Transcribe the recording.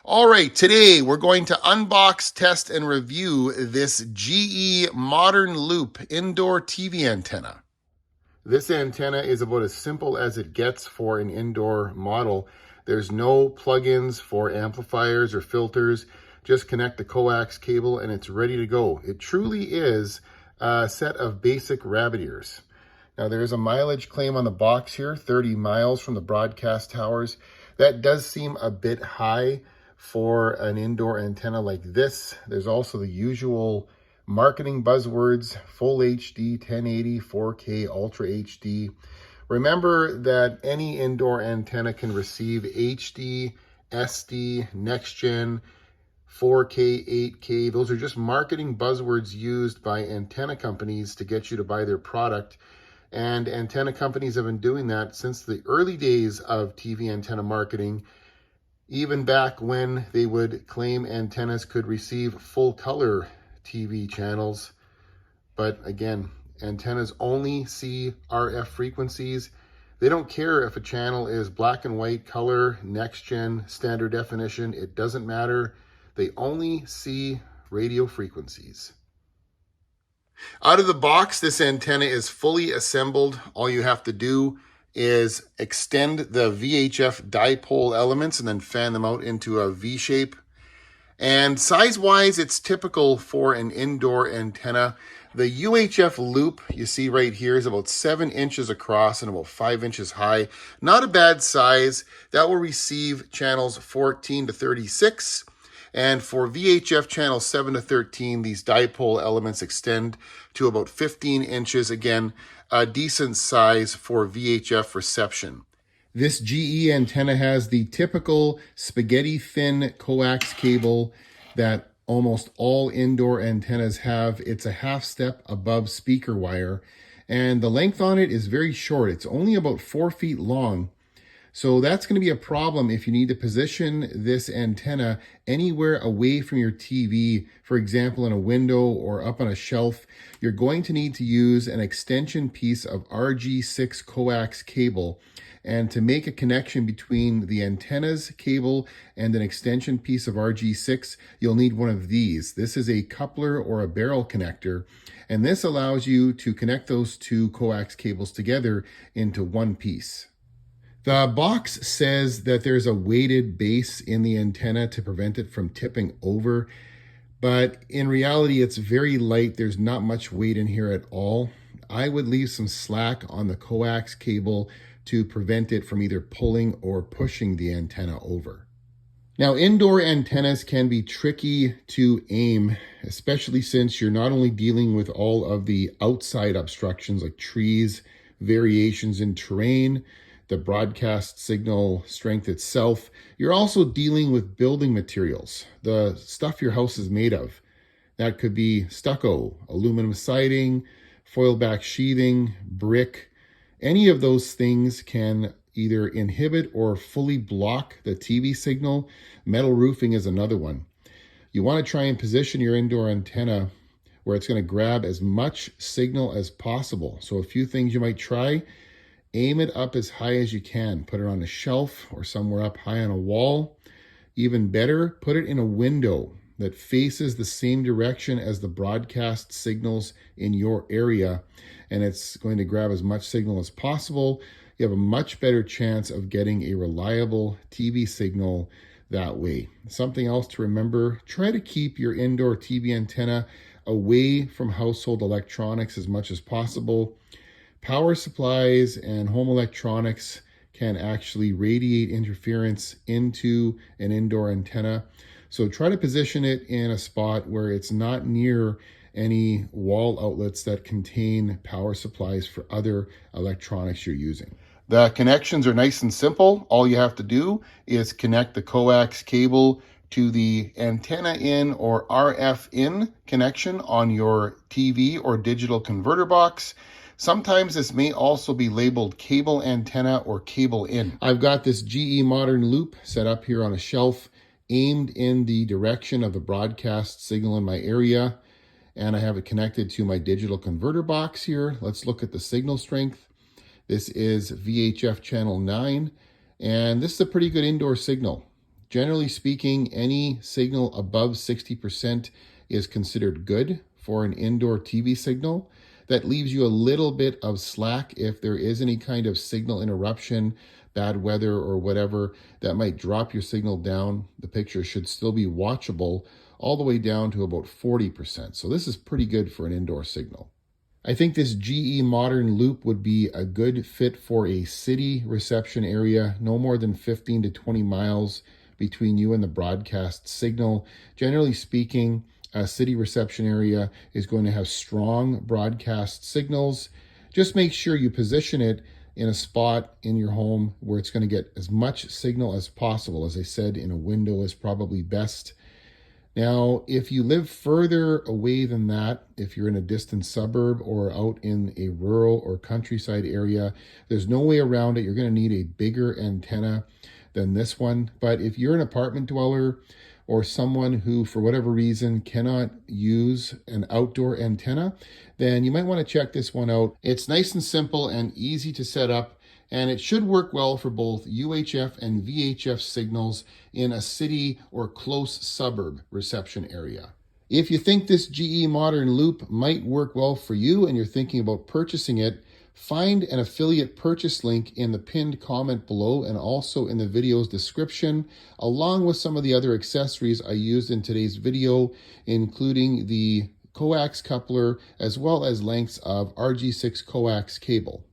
All right, today we're going to unbox, test, and review this GE Modern Loop indoor TV antenna. This antenna is about as simple as it gets for an indoor model. There's no plugins for amplifiers or filters. Just connect the coax cable and it's ready to go. It truly is a set of basic rabbit ears. Now there is a mileage claim on the box here, 30 miles from the broadcast towers. That does seem a bit high for an indoor antenna like this. There's also the usual marketing buzzwords, full HD, 1080, 4K, Ultra HD. Remember that any indoor antenna can receive HD, SD, next gen, 4K, 8K. Those are just marketing buzzwords used by antenna companies to get you to buy their product. And antenna companies have been doing that since the early days of TV antenna marketing, even back when they would claim antennas could receive full color TV channels. But again, antennas only see RF frequencies. They don't care if a channel is black and white, color, next gen, standard definition. It doesn't matter. They only see radio frequencies. Out of the box, this antenna is fully assembled. All you have to do is extend the VHF dipole elements and then fan them out into a V shape. And size-wise, it's typical for an indoor antenna. The UHF loop you see right here is about 7 inches across and about 5 inches high. Not a bad size. That will receive channels 14 to 36. And for VHF channels 7 to 13, these dipole elements extend to about 15 inches. Again, a decent size for VHF reception. This GE antenna has the typical spaghetti thin coax cable that almost all indoor antennas have. It's a half step above speaker wire, and the length on it is very short. It's only about 4 feet long. So that's going to be a problem if you need to position this antenna anywhere away from your TV, for example, in a window or up on a shelf. You're going to need to use an extension piece of RG6 coax cable. And to make a connection between the antenna's cable and an extension piece of RG6, you'll need one of these. This is a coupler or a barrel connector, and this allows you to connect those two coax cables together into one piece. The box says that there's a weighted base in the antenna to prevent it from tipping over, but in reality, it's very light. There's not much weight in here at all. I would leave some slack on the coax cable to prevent it from either pulling or pushing the antenna over. Now, indoor antennas can be tricky to aim, especially since you're not only dealing with all of the outside obstructions like trees, variations in terrain, the broadcast signal strength itself, you're also dealing with building materials, the stuff your house is made of. That could be stucco, aluminum siding, foil back sheathing, brick. Any of those things can either inhibit or fully block the TV signal. Metal roofing is another one. You want to try and position your indoor antenna where it's going to grab as much signal as possible. So a few things you might try: aim it up as high as you can. Put it on a shelf or somewhere up high on a wall. Even better, put it in a window that faces the same direction as the broadcast signals in your area, and it's going to grab as much signal as possible. You have a much better chance of getting a reliable TV signal that way. Something else to remember: try to keep your indoor TV antenna away from household electronics as much as possible. Power supplies and home electronics can actually radiate interference into an indoor antenna. So try to position it in a spot where it's not near any wall outlets that contain power supplies for other electronics you're using. The connections are nice and simple. All you have to do is connect the coax cable to the antenna in or RF in connection on your TV or digital converter box. Sometimes this may also be labeled cable antenna or cable in. I've got this GE Modern Loop set up here on a shelf, aimed in the direction of the broadcast signal in my area, and I have it connected to my digital converter box here. Let's look at the signal strength. This is VHF channel 9, and this is a pretty good indoor signal. Generally speaking, any signal above 60% is considered good for an indoor TV signal. That leaves you a little bit of slack if there is any kind of signal interruption, bad weather or whatever that might drop your signal down. The picture should still be watchable all the way down to about 40%. So this is pretty good for an indoor signal. I think this GE Modern Loop would be a good fit for a city reception area, no more than 15 to 20 miles between you and the broadcast signal. Generally speaking, a city reception area is going to have strong broadcast signals. Just make sure you position it in a spot in your home where it's going to get as much signal as possible. As I said, in a window is probably best. Now, if you live further away than that, if you're in a distant suburb or out in a rural or countryside area, there's no way around it. You're going to need a bigger antenna than this one. But if you're an apartment dweller or someone who, for whatever reason, cannot use an outdoor antenna, then you might want to check this one out. It's nice and simple and easy to set up, and it should work well for both UHF and VHF signals in a city or close suburb reception area. If you think this GE Modern Loop might work well for you and you're thinking about purchasing it, find an affiliate purchase link in the pinned comment below and also in the video's description, along with some of the other accessories I used in today's video, including the coax coupler as well as lengths of RG6 coax cable.